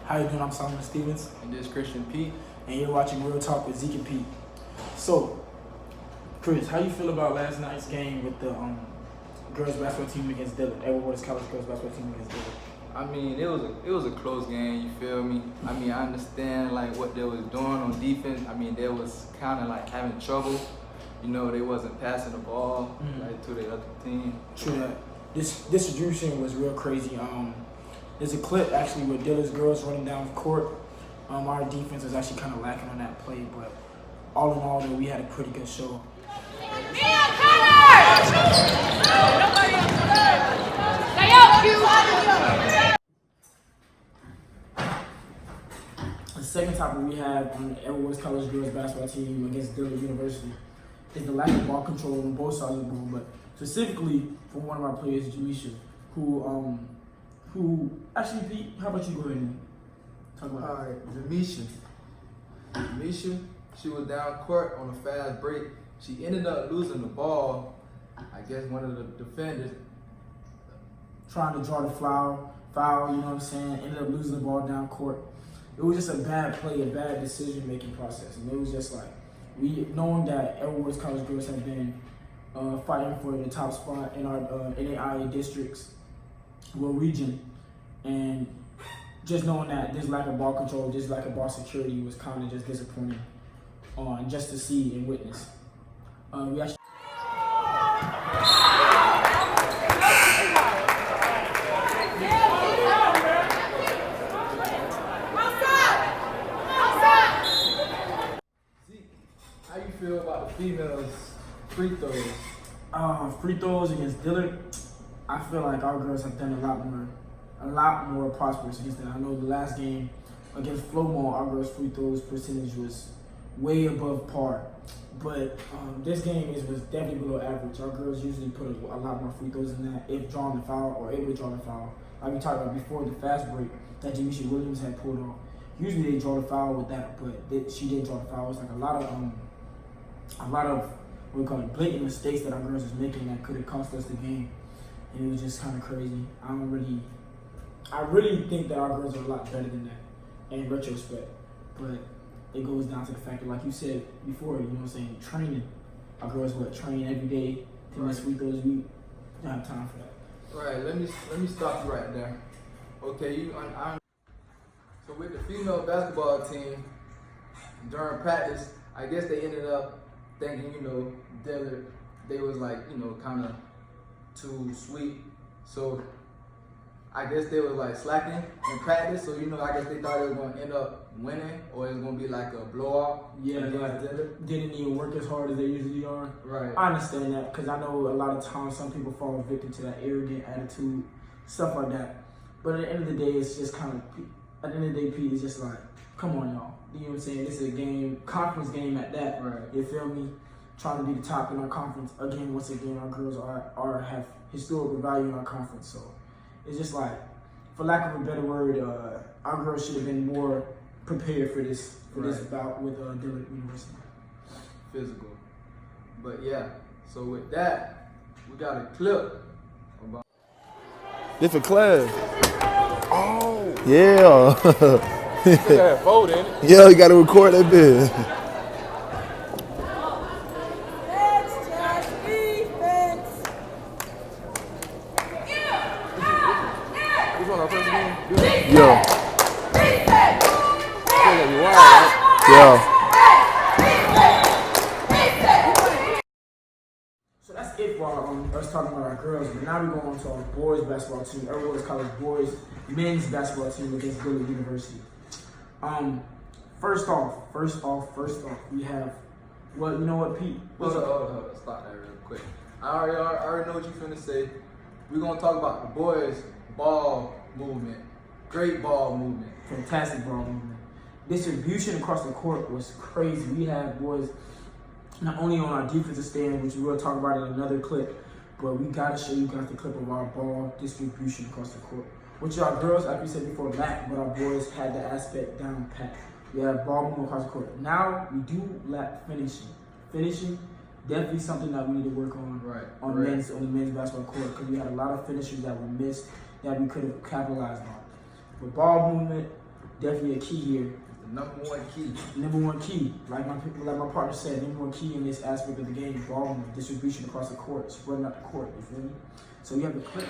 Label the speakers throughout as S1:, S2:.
S1: How you doing? I'm Solomon Stevens.
S2: And this is Christian Pete.
S1: And you're watching Real Talk with Zeke and Pete. So, Chris, how you feel about last night's game with the girls basketball team against Dillon? Edward Waters College girls basketball team against Dillon.
S2: I mean, it was a close game, you feel me? I mean, I understand like what they was doing on defense. I mean, they was kind of like having trouble. You know, they wasn't passing the ball like to the other team.
S1: True that. This distribution was real crazy. There's a clip actually with Dillon's girls running down the court. Our defense was actually kind of lacking on that play, but all in all, though, we had a pretty good show. The second topic we have on the Edward Waters College girls basketball team against Dillon University is the lack of ball control on both sides of the ball, but specifically from one of our players, Jamisha, who actually, Pete, how about you go ahead and talk about it?
S2: All right, Jamisha, she was down court on a fast break. She ended up losing the ball. I guess one of the defenders
S1: trying to draw the foul, you know what I'm saying, ended up losing the ball down court. It was just a bad play, a bad decision-making process. And it was just like, knowing that Edward Waters College girls have been fighting for the top spot in our NAIA districts, region, and just knowing that this lack of ball control, this lack of ball security was kind of just disappointing just to see and witness. We actually
S2: Zeke, how you feel about the females free throws?
S1: Free throws against Dillon, I feel like our girls have done a lot more prosperous against them. I know the last game against Flowmore, our girls' free throws percentage was way above par. But this game was definitely below average. Our girls usually put a lot more free throws in that if drawing the foul or able to draw the foul. Like we talked about before, the fast break that Jamisha Williams had pulled off. Usually they draw the foul with that, but she didn't draw the foul. It's like a lot of what we call it, blatant mistakes that our girls was making that could have cost us the game. And it was just kind of crazy. I really think that our girls are a lot better than that in retrospect. But it goes down to the fact that, like you said before, you know what I'm saying, training. Our girls train every day to miss free throws. We don't have time for that.
S2: Right. Let me stop you right there. Okay, so with the female basketball team during practice, I guess they ended up thinking, they was like, kind of too sweet. So I guess they was like slacking in practice. So, I guess they thought they were going to end up winning or it was going to be like a blowout.
S1: Yeah, didn't even work as hard as they usually are.
S2: Right.
S1: I understand that because I know a lot of times some people fall victim to that arrogant attitude, stuff like that. But at the end of the day, it's just kind of, at the end of the day, Pete, it's just like, come on, y'all. You know what I'm saying? This is a game, conference game at that.
S2: Right.
S1: You feel me? Trying to be the top in our conference. Again, once again, our girls have historical value in our conference. So it's just like, for lack of a better word, our girls should have been more prepared for this bout with Dillon University.
S2: Physical. But yeah, so with that, we got a clip about
S3: different class. Oh. Yeah. Yeah, you got to record that bit. Yeah. Yeah.
S1: So that's it for us talking about our girls. But now we're going on to our boys basketball team, Edward Waters College boys men's basketball team against Dillon University. First off, we have, well, you know what, Pete?
S2: Hold up. Stop that real quick. I already know what you're finna say. We're gonna talk about the boys' ball movement. Great ball movement.
S1: Fantastic ball movement. Distribution across the court was crazy. We had boys not only on our defensive stand, which we will talk about in another clip, but we gotta show you guys the clip of our ball distribution across the court. Which our girls, like we said before, lack, but our boys had the aspect down pat. We have ball movement across the court. Now we do lack finishing. Finishing, definitely something that we need to work on on the men's basketball court, because we had a lot of finishers that were missed that we could have capitalized on. But ball movement, definitely a key here.
S2: The number one key.
S1: Number one key, like my partner said, number one key in this aspect of the game, ball movement, distribution across the court, spreading out the court. You feel me? So you have the clip.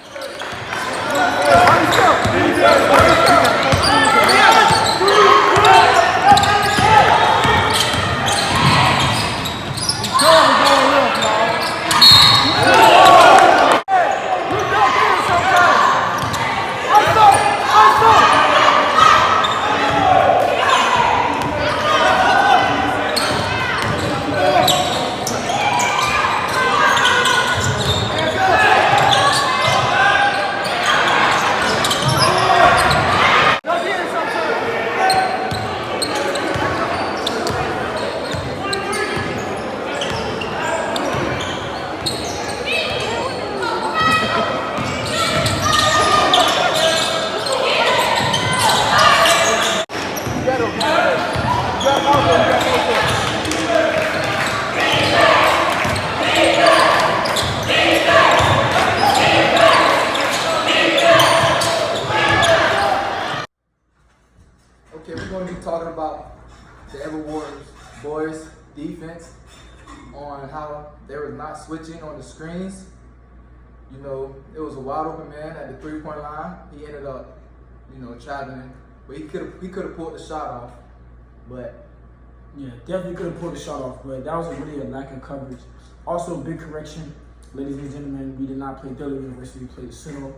S2: Okay, we're going to be talking about the Ever Warriors boys defense, on how they were not switching on the screens. You know, it was a wide open man at the 3-point line. He ended up, you know, traveling, but he could have pulled the shot off. But
S1: yeah, definitely could have pulled the shot off, but that was really a lack of coverage. Also, big correction, ladies and gentlemen, we did not play Dillard University, we played Citadel.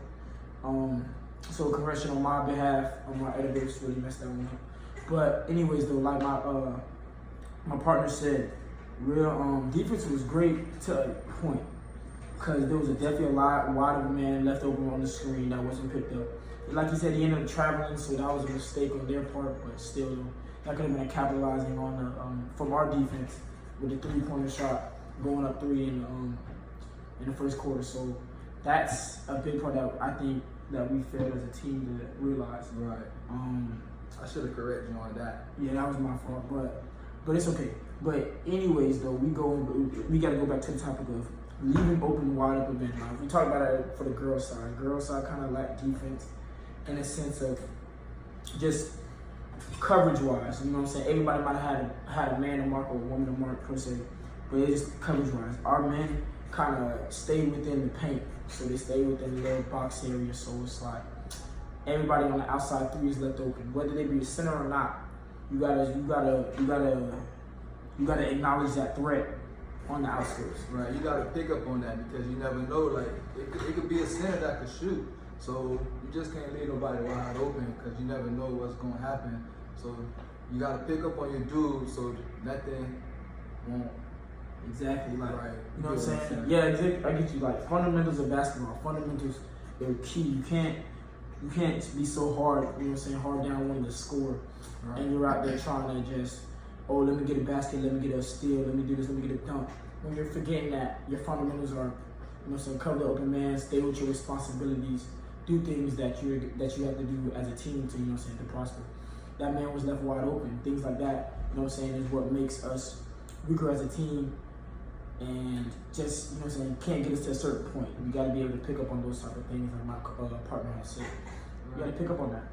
S1: So correction on my behalf, on my editors really messed that one up. But anyways though, like my partner said, real defense was great to a point, because there was definitely a lot wide of a man left open on the screen that wasn't picked up. Like you said, he ended up traveling, so that was a mistake on their part, but still, that could have been a capitalizing on the from our defense with the 3-pointer shot going up 3 in the first quarter. So that's a big part that I think that we failed as a team to realize.
S2: right, I should have corrected you on that.
S1: Yeah, that was my fault, but it's okay. But anyways, though, we got to go back to the topic of leaving open, wide open men. Now, if we talk about it for the girls' side kind of lacked defense in a sense of just coverage-wise. You know what I'm saying? Everybody might have had a man to mark or a woman to mark per se, but it's just coverage-wise. Our men kind of stayed within the paint, so they stay within the little box area. So it's like everybody on the outside 3 is left open, whether they be a center or not. You gotta acknowledge that threat on the outskirts.
S2: Right, you gotta pick up on that, because you never know. Like it could be a center that could shoot, so you just can't leave nobody wide open, because you never know what's gonna happen. So you gotta pick up on your dude, so nothing won't.
S1: Exactly, like
S2: Right.
S1: you know what I'm saying? Yeah, exactly. I get you. Like fundamentals of basketball, fundamentals, they're key. You can't be so hard. You know what I'm saying? Hard down wanting to score,
S2: Right.
S1: and you're out there trying to just, oh, let me get a basket, let me get a steal, let me do this, let me get a dunk. When you're forgetting that your fundamentals are, you know what I'm saying, cover the open man, stay with your responsibilities, do things that you have to do as a team to, you know what I'm saying, to prosper. That man was left wide open. Things like that, you know what I'm saying, is what makes us weaker as a team, and just, you know what I'm saying, can't get us to a certain point. We got to be able to pick up on those type of things, like my partner has said. You got to pick up on that.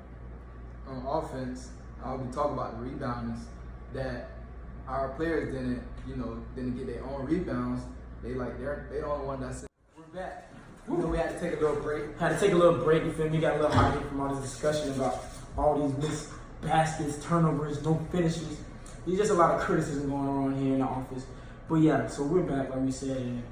S2: On offense, I'll be talking about the rebounders, that our players didn't get their own rebounds. They're the only one that's. We're back. You know, we had to take a little break.
S1: Had to take a little break, you feel me? Got a little hot from all this discussion about all these missed baskets, turnovers, no finishes. There's just a lot of criticism going on here in the office. But yeah, so we're back, like we said, and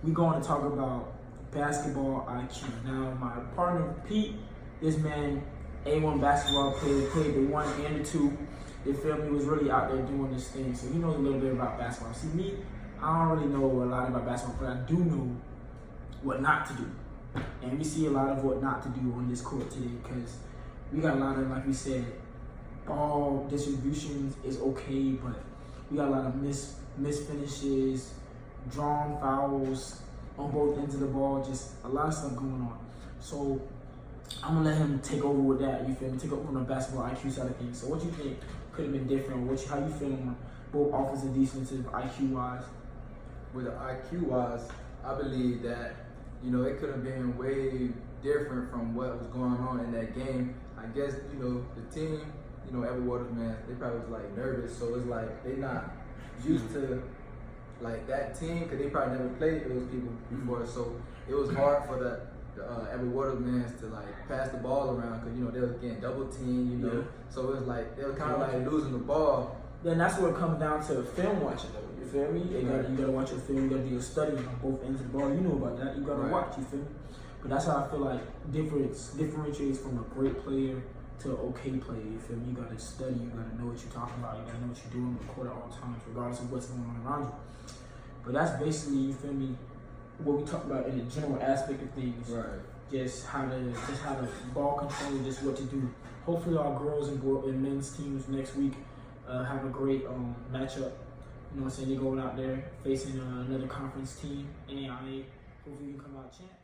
S1: we're going to talk about basketball IQ. Now, my partner, Pete, this man, A1 basketball player, played the 1 and the 2. You feel me? Was really out there doing this thing. So he knows a little bit about basketball. See, me, I don't really know a lot about basketball, but I do know what not to do. And we see a lot of what not to do on this court today, because we got a lot of, like we said, ball distributions is okay, but we got a lot of missed finishes, drawn fouls on both ends of the ball, just a lot of stuff going on. So I'm gonna let him take over with that, you feel me? Take over on the basketball IQ side of things. So what you think could have been different? How you feeling on both offensive and defensive IQ wise?
S2: With the IQ wise, I believe that, you know, it could have been way different from what was going on in that game. I guess, you know, the team you know, Edward Waters, man, they probably was like nervous. So it's like they not used to like that team because they probably never played those people before. So it was hard for the Edward Waters man to like pass the ball around because you know they was getting double teamed, you know. So it was like they were kind of like losing the ball.
S1: Then that's what it comes down to film watching though. You feel me? You gotta watch your film. You gotta do your study on both ends of the ball. You know about that. You gotta watch. You feel me? But that's how I feel like differentiates from a great player to an okay player. You feel me? You gotta study. You gotta know what you're talking about. You gotta know what you're doing on the court at all times, regardless of what's going on around you. But that's basically, you feel me, what we talk about in the general aspect of things.
S2: Right.
S1: Just how the ball control, just what to do. Hopefully our girls and men's teams next week have a great matchup. You know what I'm saying? They're going out there facing another conference team, AIA. Hopefully we can come out champs.